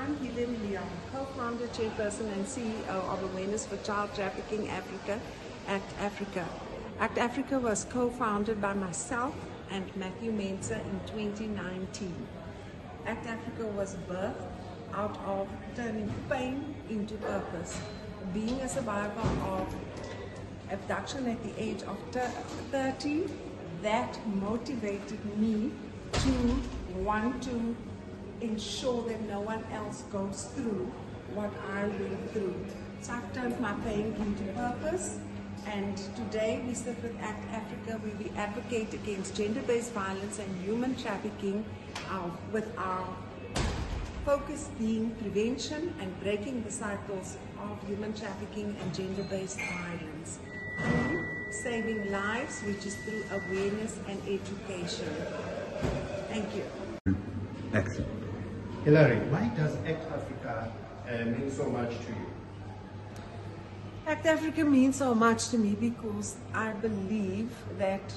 I'm Helen Leon, co-founder, chairperson and CEO of Awareness for Child Trafficking Africa, ACT Africa. ACT Africa was co-founded by myself and Matthew Mensah in 2019. ACT Africa was birthed out of turning pain into purpose. Being a survivor of abduction at the age of 30, that motivated me to want to ensure that no one else goes through what I went through. So I've turned my pain into purpose, and today we sit with ACT Africa where we advocate against gender-based violence and human trafficking with our focus being prevention and breaking the cycles of human trafficking and gender-based violence through saving lives, which is through awareness and education. Thank you. Excellent. Hilary, why does ACT Africa mean so much to you? ACT Africa means so much to me because I believe that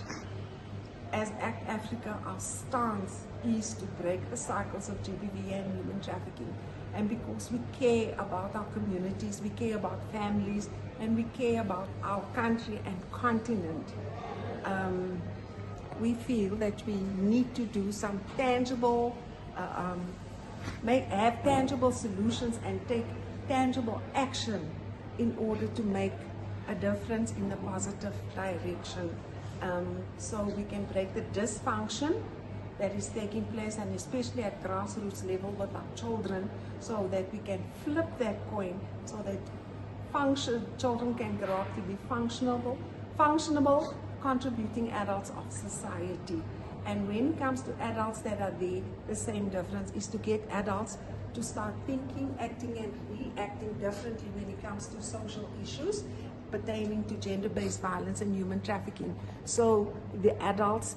as ACT Africa, our stance is to break the cycles of GBV and human trafficking. And because we care about our communities, we care about families, and we care about our country and continent, we feel that we need to do some tangible, have tangible solutions and take tangible action in order to make a difference in the positive direction. So we can break the dysfunction that is taking place, and especially at grassroots level with our children, so that we can flip that coin so that children can grow up to be functionable, contributing adults of society. And when it comes to adults that are there, the same difference is to get adults to start thinking, acting and reacting differently when it comes to social issues pertaining to gender-based violence and human trafficking. So the adults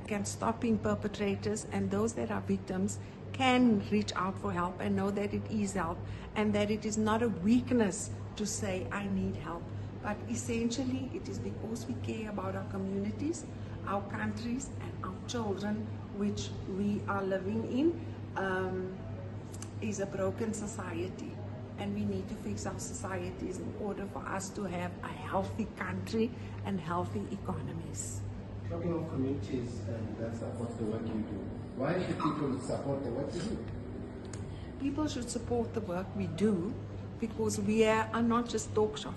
can stop being perpetrators, and those that are victims can reach out for help and know that it is help, and that it is not a weakness to say, I need help. But essentially, it is because we care about our communities, our countries, and our children, which we are living in, is a broken society. And we need to fix our societies in order for us to have a healthy country and healthy economies. Talking of communities that support the work you do, why should people support the work you do? People should support the work we do because we are not just talk shop.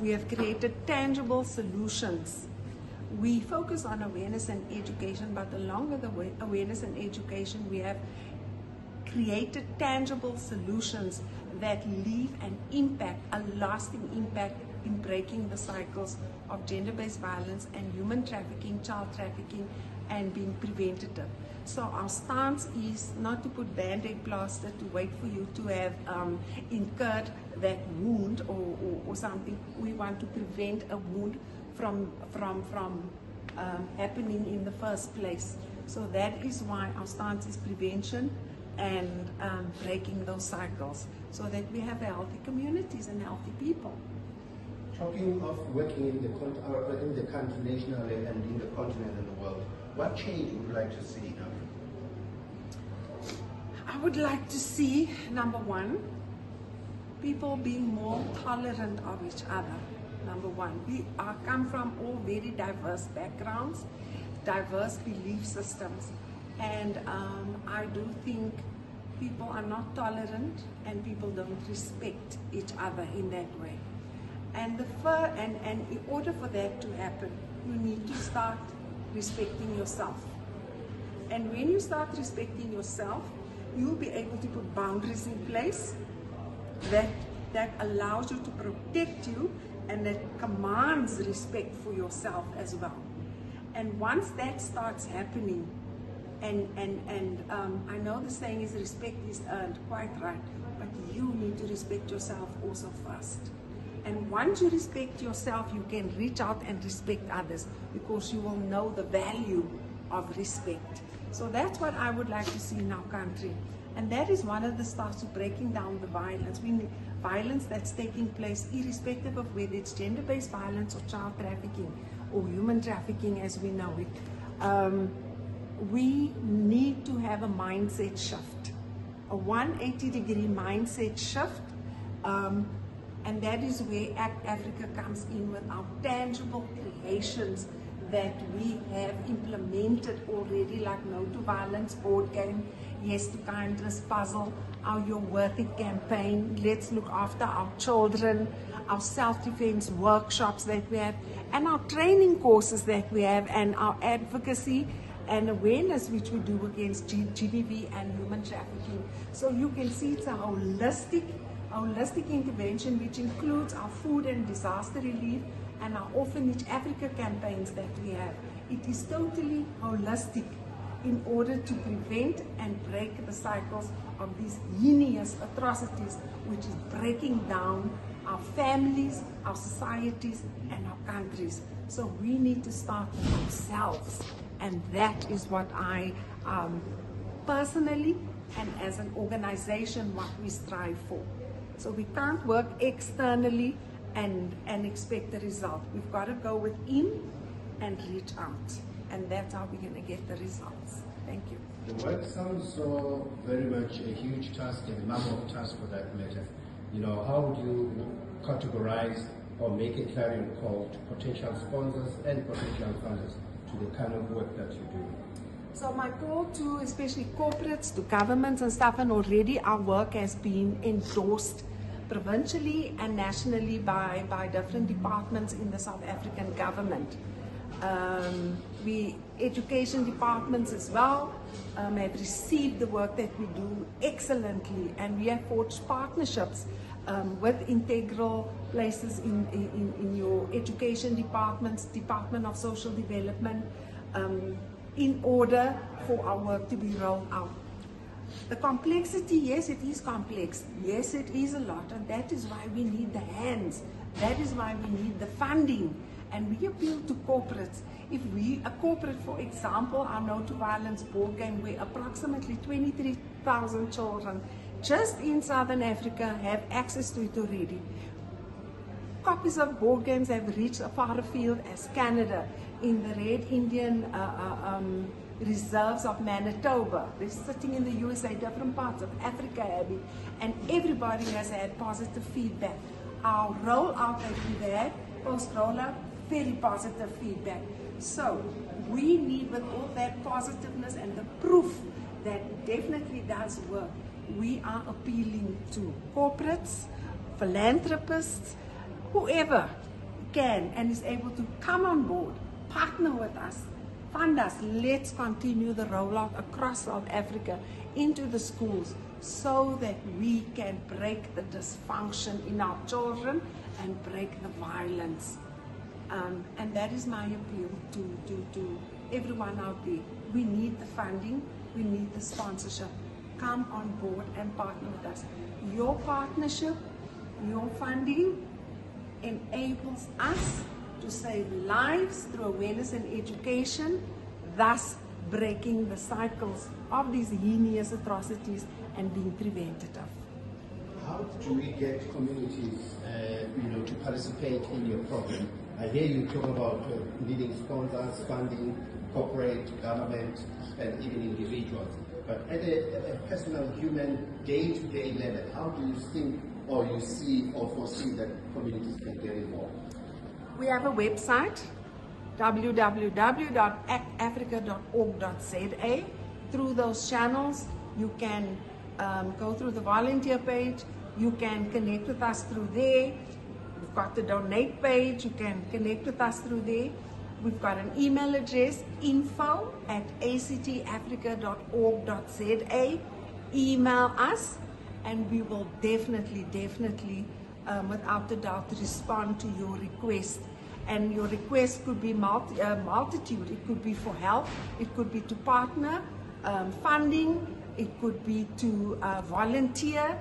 We have created tangible solutions. We focus on awareness and education, but along with the awareness and education, we have created tangible solutions that leave an impact, a lasting impact in breaking the cycles of gender-based violence and human trafficking, child trafficking, and being preventative. So our stance is not to put band-aid plaster to wait for you to have incurred that wound or something. We want to prevent a wound from happening in the first place. So that is why our stance is prevention and breaking those cycles so that we have healthy communities and healthy people. Talking of working in the country nationally and in the continent and the world, what change would you like to see in Africa? I would like to see, number one, people being more tolerant of each other. Number one, we come from all very diverse backgrounds, diverse belief systems, and I do think people are not tolerant and people don't respect each other in that way. And in order for that to happen, you need to start respecting yourself. And when you start respecting yourself, you'll be able to put boundaries in place that allows you to protect you and that commands respect for yourself as well. And once that starts happening, I know the saying is respect is earned, quite right, but you need to respect yourself also first. And once you respect yourself, you can reach out and respect others because you will know the value of respect. So that's what I would like to see in our country. And that is one of the steps to breaking down the violence. We need violence that's taking place irrespective of whether it's gender-based violence or child trafficking or human trafficking as we know it. We need to have a mindset shift. a 180-degree mindset shift. And that is where Act Africa comes in with our tangible creations that we have implemented already, like No to Violence board game, Yes to Kindness puzzle, our You're Worth It campaign, Let's Look After Our Children, our self-defense workshops that we have, and our training courses that we have, and our advocacy and awareness which we do against GBV and human trafficking. So you can see it's a holistic intervention which includes our food and disaster relief and our Orphanage Africa campaigns that we have. It is totally holistic in order to prevent and break the cycles of these heinous atrocities which is breaking down our families, our societies, and our countries. So we need to start with ourselves, and that is what I personally and as an organization what we strive for. So we can't work externally and expect the result. We've got to go within and reach out, and that's how we're going to get the results. Thank you. The work sounds so very much a huge task and a number of tasks for that matter. You know, how would you categorize or make a clarion call to potential sponsors and potential funders to the kind of work that you do? So my call to especially corporates, to governments and stuff, and already our work has been endorsed provincially and nationally by different departments in the South African government. Education departments as well have received the work that we do excellently, and we have forged partnerships with integral places in your education departments, Department of Social Development, in order for our work to be rolled out. The complexity, yes, it is complex. Yes, it is a lot, and that is why we need the hands. That is why we need the funding. And we appeal to corporates. If a corporate, for example, our No to Violence board game, where approximately 23,000 children just in Southern Africa have access to it already. Copies of board games have reached as far afield as Canada, in the Red Indian reserves of Manitoba. They're sitting in the USA, different parts of Africa have it, and everybody has had positive feedback. Our rollout that we've had, post-rollout, very positive feedback. So we need, with all that positiveness and the proof that definitely does work, we are appealing to corporates, philanthropists, whoever can and is able to come on board, partner with us, fund us. Let's continue the rollout across South Africa into the schools so that we can break the dysfunction in our children and break the violence. And that is my appeal to everyone out there. We need the funding, we need the sponsorship. Come on board and partner with us. Your partnership, your funding enables us to save lives through awareness and education, thus breaking the cycles of these heinous atrocities and being preventative. How do we get communities, to participate in your program? I hear you talk about needing sponsors, funding, corporate, government, and even individuals. But at a personal, human, day-to-day level, how do you think, or you see, or foresee that communities can get involved? We have a website, www.actafrica.org.za. Through those channels, you can go through the volunteer page. You can connect with us through there. We've got the donate page. You can connect with us through there. We've got an email address, info@actafrica.org.za. Email us, and we will definitely, without a doubt, respond to your request. And your request could be multitude. It could be for help. It could be to partner, funding. It could be to volunteer,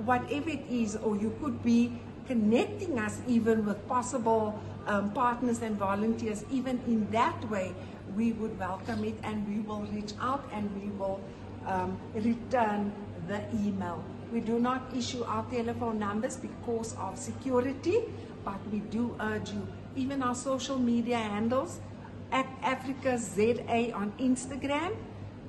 whatever it is. Or you could be connecting us even with possible partners and volunteers. Even in that way, we would welcome it, and we will reach out and we will return the email. We do not issue our telephone numbers because of security, but we do urge you. Even our social media handles, Act Africa ZA on Instagram,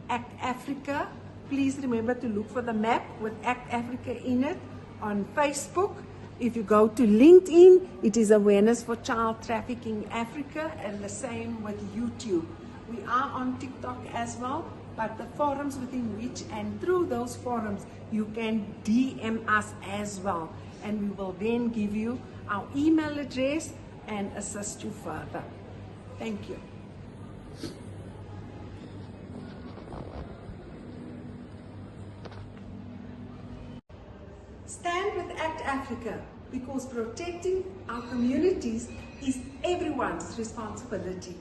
Act Africa Please remember to look for the map with Act Africa in it on Facebook. If you go to LinkedIn, it is Awareness for Child Trafficking Africa, and the same with YouTube. We are on TikTok as well, but the forums within which and through those forums, you can DM us as well. And we will then give you our email address and assist you further. Thank you. Stand with Act Africa, because protecting our communities is everyone's responsibility.